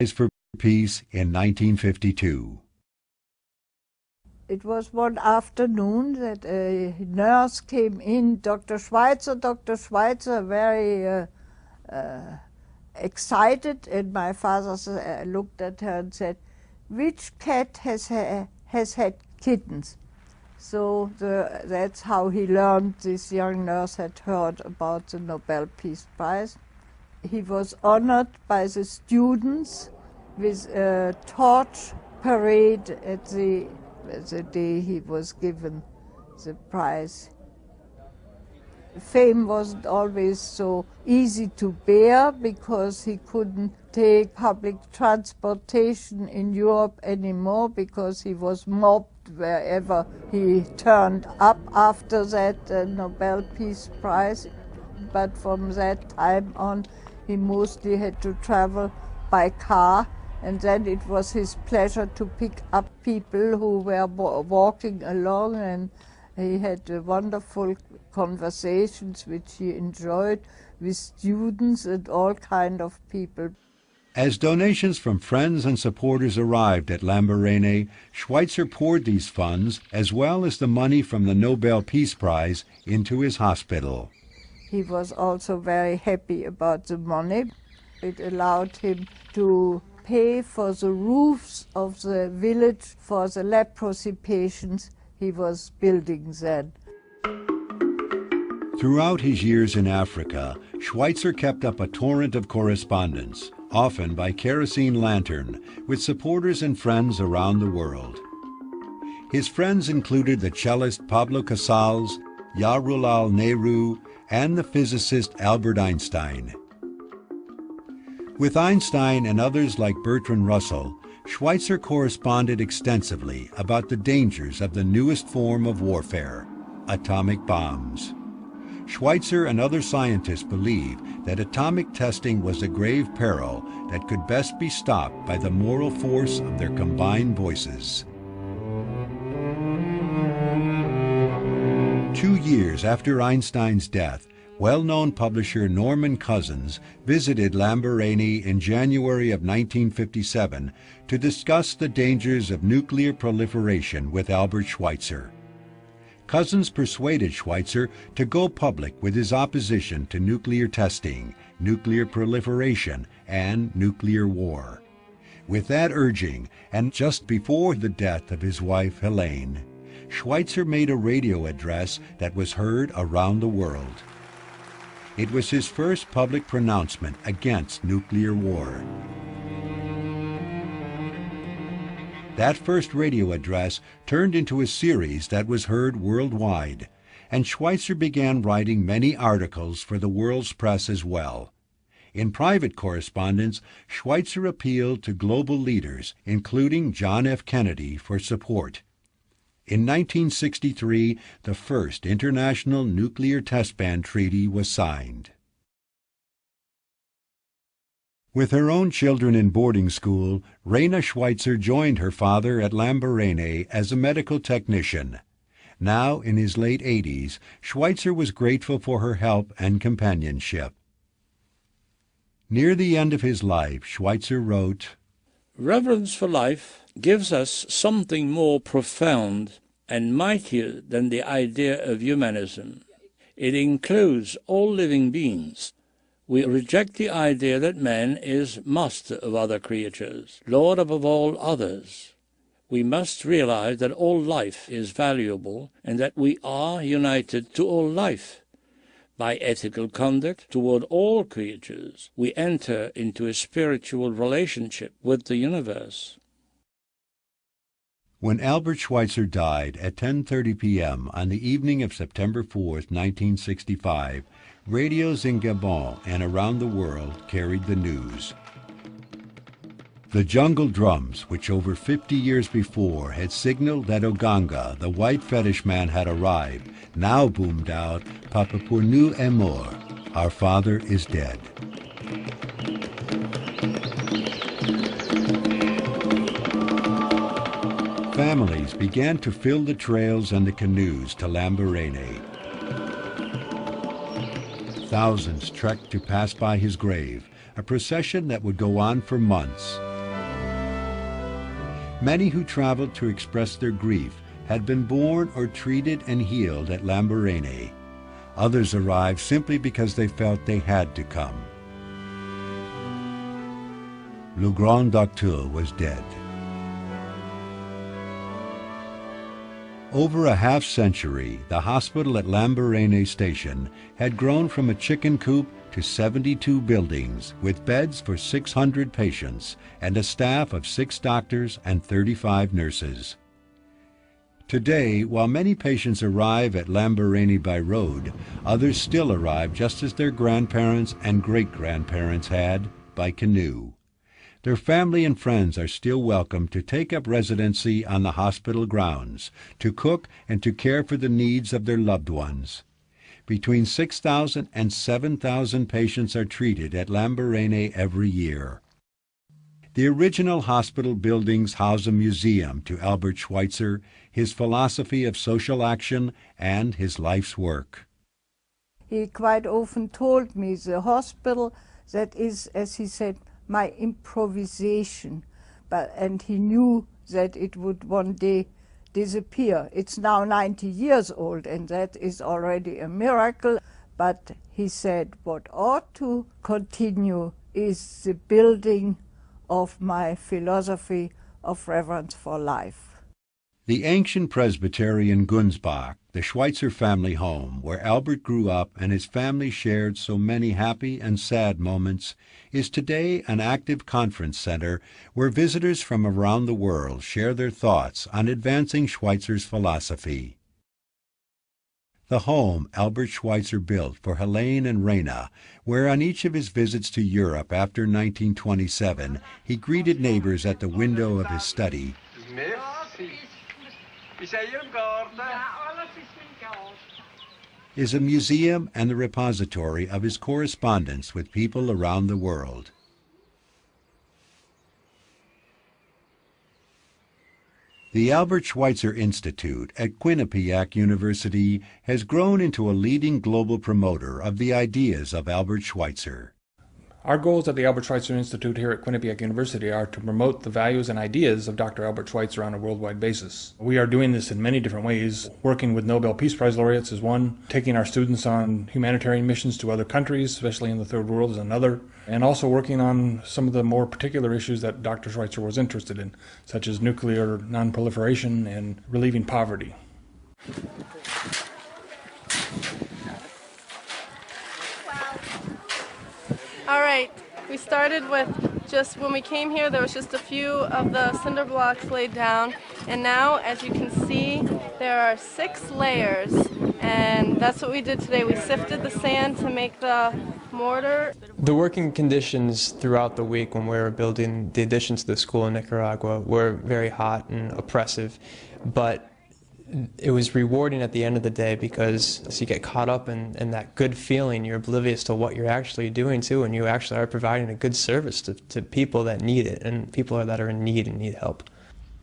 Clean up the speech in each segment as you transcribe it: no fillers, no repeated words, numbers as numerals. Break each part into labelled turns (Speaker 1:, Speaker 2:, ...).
Speaker 1: for Peace in 1952.
Speaker 2: It was one afternoon that a nurse came in, Dr. Schweitzer, very excited, and my father looked at her and said, "Which cat has had kittens?" So that's how he learned this young nurse had heard about the Nobel Peace Prize. He was honored by the students with a torch parade at the day he was given the prize. Fame wasn't always so easy to bear because he couldn't take public transportation in Europe anymore because he was mobbed wherever he turned up after that Nobel Peace Prize. But from that time on, he mostly had to travel by car, and then it was his pleasure to pick up people who were walking along, and he had wonderful conversations which he enjoyed with students and all kind of people.
Speaker 1: As donations from friends and supporters arrived at Lamborghini, Schweitzer poured these funds, as well as the money from the Nobel Peace Prize, into his hospital.
Speaker 2: He was also very happy about the money. It allowed him to pay for the roofs of the village for the leprosy patients he was building then.
Speaker 1: Throughout his years in Africa, Schweitzer kept up a torrent of correspondence, often by kerosene lantern, with supporters and friends around the world. His friends included the cellist Pablo Casals, Jawaharlal Nehru, and the physicist Albert Einstein. With Einstein and others like Bertrand Russell, Schweitzer corresponded extensively about the dangers of the newest form of warfare, atomic bombs. Schweitzer and other scientists believed that atomic testing was a grave peril that could best be stopped by the moral force of their combined voices. 2 years after Einstein's death, well-known publisher Norman Cousins visited Lamborghini in January of 1957 to discuss the dangers of nuclear proliferation with Albert Schweitzer. Cousins persuaded Schweitzer to go public with his opposition to nuclear testing, nuclear proliferation, and nuclear war. With that urging, and just before the death of his wife Helene, Schweitzer made a radio address that was heard around the world. It was his first public pronouncement against nuclear war. That first radio address turned into a series that was heard worldwide, and Schweitzer began writing many articles for the world's press as well. In private correspondence, Schweitzer appealed to global leaders, including John F. Kennedy, for support. In 1963, the first International Nuclear Test Ban Treaty was signed. With her own children in boarding school, Raina Schweitzer joined her father at Lamborghini as a medical technician. Now, in his late 80s, Schweitzer was grateful for her help and companionship. Near the end of his life, Schweitzer wrote,
Speaker 3: "Reverence for life gives us something more profound and mightier than the idea of humanism. It includes all living beings. We reject the idea that man is master of other creatures, lord above all others. We must realize that all life is valuable and that we are united to all life. By ethical conduct toward all creatures, we enter into a spiritual relationship with the universe."
Speaker 1: When Albert Schweitzer died at 10:30 p.m. on the evening of September 4, 1965, radios in Gabon and around the world carried the news. The jungle drums, which over 50 years before had signaled that Oganga, the white fetish man, had arrived, now boomed out, "Papa pour nous est mort," our father is dead. Families began to fill the trails and the canoes to Lamborghini. Thousands trekked to pass by his grave, a procession that would go on for months. Many who traveled to express their grief had been born or treated and healed at Lamborghini. Others arrived simply because they felt they had to come. Le Grand Docteur was dead. Over a half-century, the hospital at Lamborghini Station had grown from a chicken coop to 72 buildings with beds for 600 patients and a staff of 6 doctors and 35 nurses. Today, while many patients arrive at Lamborghini by road, others still arrive just as their grandparents and great-grandparents had, by canoe. Their family and friends are still welcome to take up residency on the hospital grounds, to cook and to care for the needs of their loved ones. Between 6,000 and 7,000 patients are treated at Lamborghini every year. The original hospital buildings house a museum to Albert Schweitzer, his philosophy of social action, and his life's work.
Speaker 2: He quite often told me the hospital, that is, as he said, my improvisation, and he knew that it would one day disappear. It's now 90 years old, and that is already a miracle, but he said what ought to continue is the building of my philosophy of reverence for life.
Speaker 1: The ancient Presbyterian Gunsbach, the Schweitzer family home, where Albert grew up and his family shared so many happy and sad moments, is today an active conference center where visitors from around the world share their thoughts on advancing Schweitzer's philosophy. The home Albert Schweitzer built for Helene and Raina, where on each of his visits to Europe after 1927 he greeted neighbors at the window of his study, is a museum and the repository of his correspondence with people around the world. The Albert Schweitzer Institute at Quinnipiac University has grown into a leading global promoter of the ideas of Albert Schweitzer.
Speaker 4: Our goals at the Albert Schweitzer Institute here at Quinnipiac University are to promote the values and ideas of Dr. Albert Schweitzer on a worldwide basis. We are doing this in many different ways. Working with Nobel Peace Prize laureates is one, taking our students on humanitarian missions to other countries, especially in the third world, is another, and also working on some of the more particular issues that Dr. Schweitzer was interested in, such as nuclear non-proliferation and relieving poverty.
Speaker 5: All right, we started with just, when we came here, there was just a few of the cinder blocks laid down, and now, as you can see, there are 6 layers, and that's what we did today. We sifted the sand to make the mortar.
Speaker 6: The working conditions throughout the week when we were building the addition to the school in Nicaragua were very hot and oppressive, but it was rewarding at the end of the day because you get caught up in that good feeling. You're oblivious to what you're actually doing too, and you actually are providing a good service to people that need it and people that are in need and need help.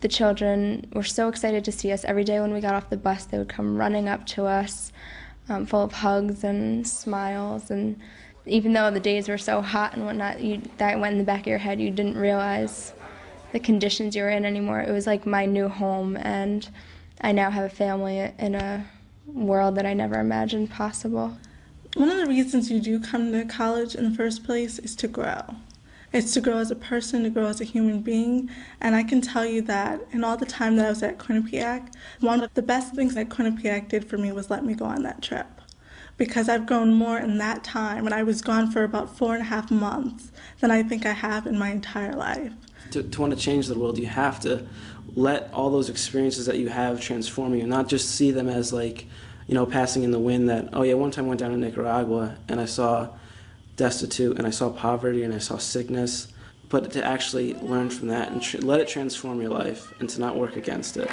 Speaker 7: The children were so excited to see us. Every day when we got off the bus, they would come running up to us, full of hugs and smiles. And even though the days were so hot and whatnot, that went in the back of your head. You didn't realize the conditions you were in anymore. It was like my new home, and I now have a family in a world that I never imagined possible.
Speaker 8: One of the reasons you do come to college in the first place is to grow. It's to grow as a person, to grow as a human being, and I can tell you that in all the time that I was at Quinnipiac, one of the best things that Quinnipiac did for me was let me go on that trip. Because I've grown more in that time, and I was gone for about 4.5 months, than I think I have in my entire life.
Speaker 9: To want to change the world, you have to let all those experiences that you have transform you, not just see them as like, you know, passing in the wind that, oh yeah, one time I went down to Nicaragua and I saw destitute and I saw poverty and I saw sickness, but to actually learn from that and let it transform your life and to not work against it.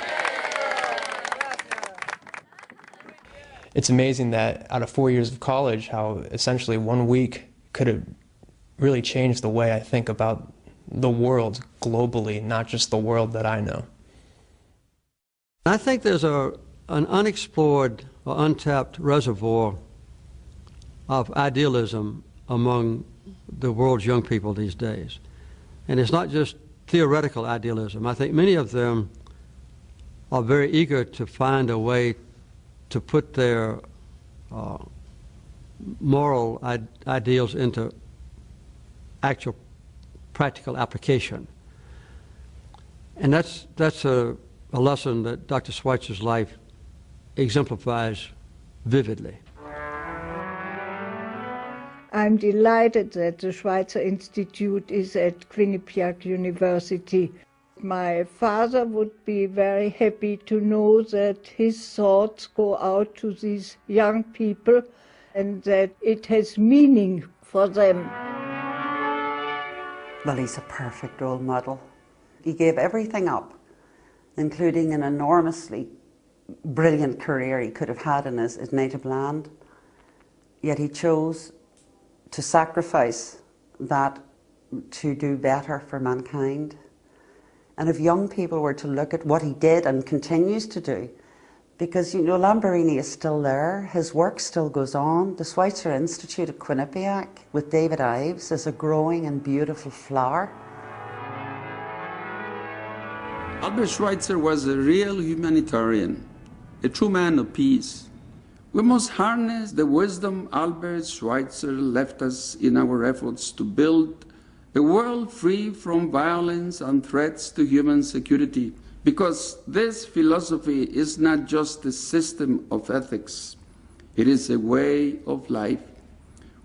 Speaker 6: It's amazing that out of 4 years of college, how essentially 1 week could have really changed the way I think about the world globally, not just the world that I know.
Speaker 10: I think there's an unexplored or untapped reservoir of idealism among the world's young people these days. And it's not just theoretical idealism. I think many of them are very eager to find a way to put their moral ideals into actual practical application. And that's a lesson that Dr. Schweitzer's life exemplifies vividly.
Speaker 2: I'm delighted that the Schweitzer Institute is at Quinnipiac University. My father would be very happy to know that his thoughts go out to these young people and that it has meaning for them.
Speaker 11: Well, he's a perfect role model. He gave everything up, including an enormously brilliant career he could have had in his native land, yet he chose to sacrifice that to do better for mankind. And if young people were to look at what he did and continues to do, because, you know, Lamborghini is still there, his work still goes on. The Schweitzer Institute at Quinnipiac with David Ives is a growing and beautiful flower.
Speaker 12: Albert Schweitzer was a real humanitarian, a true man of peace. We must harness the wisdom Albert Schweitzer left us in our efforts to build a world free from violence and threats to human security, because this philosophy is not just a system of ethics, it is a way of life.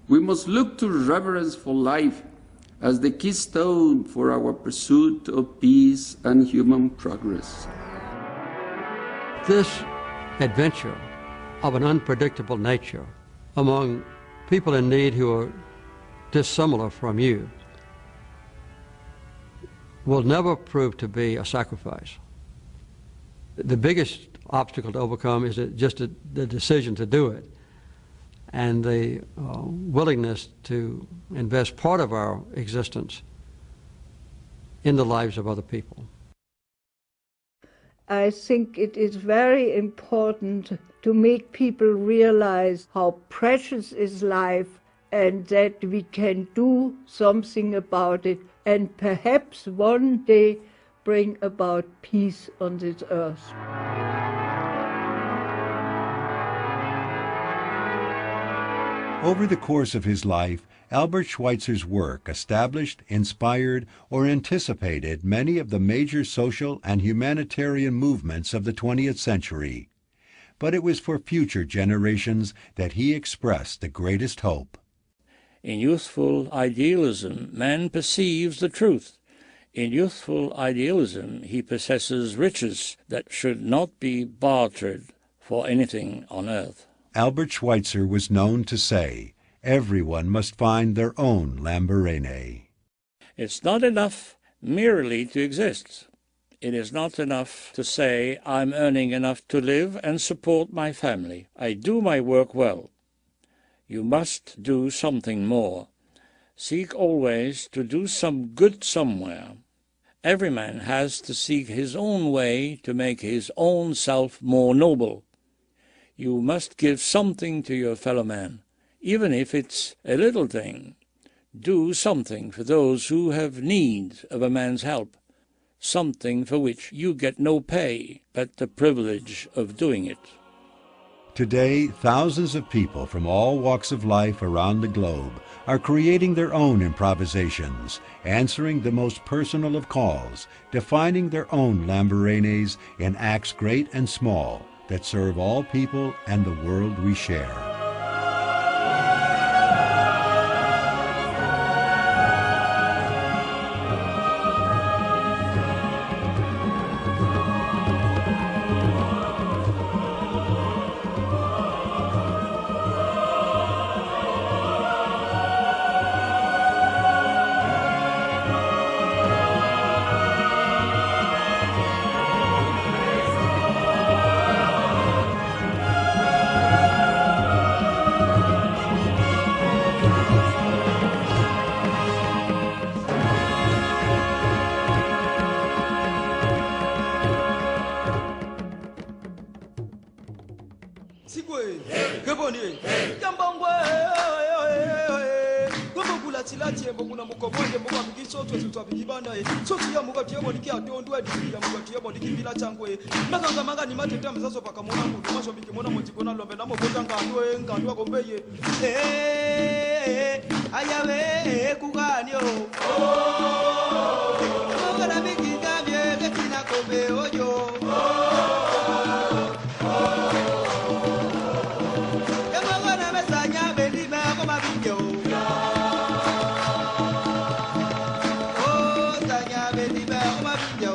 Speaker 12: We must look to reverence for life as the keystone for our pursuit of peace and human progress.
Speaker 10: This adventure of an unpredictable nature among people in need who are dissimilar from you will never prove to be a sacrifice. The biggest obstacle to overcome is just the decision to do it and the willingness to invest part of our existence in the lives of other people.
Speaker 2: I think it is very important to make people realize how precious is life and that we can do something about it and perhaps one day bring about peace on this earth.
Speaker 1: Over the course of his life, Albert Schweitzer's work established, inspired, or anticipated many of the major social and humanitarian movements of the 20th century. But it was for future generations that he expressed the greatest hope.
Speaker 3: In youthful idealism, man perceives the truth. In youthful idealism, he possesses riches that should not be bartered for anything on earth.
Speaker 1: Albert Schweitzer was known to say, everyone must find their own Lamborghini.
Speaker 3: It's not enough merely to exist. It is not enough to say, I'm earning enough to live and support my family. I do my work well. You must do something more. Seek always to do some good somewhere. Every man has to seek his own way to make his own self more noble. You must give something to your fellow man, even if it's a little thing. Do something for those who have need of a man's help, something for which you get no pay, but the privilege of doing it.
Speaker 1: Today, thousands of people from all walks of life around the globe are creating their own improvisations, answering the most personal of calls, defining their own Lamborghinis in acts great and small that serve all people and the world we share.
Speaker 13: chilati mbona mukomonde mbona bigisoto tutwabigibana soki ya mugati yabo ndikia tondwa dikia mugati yabo ndikibila changwe makanga manga ni matete mzazo paka mona mudu masho bikimona mojikona lombe na mobota ngandwa gombeye ayawe kuganyo ngora bikinga byege tina kombe oyo yamagona mesanya belima koma bidyo oh sanya belima koma bidyo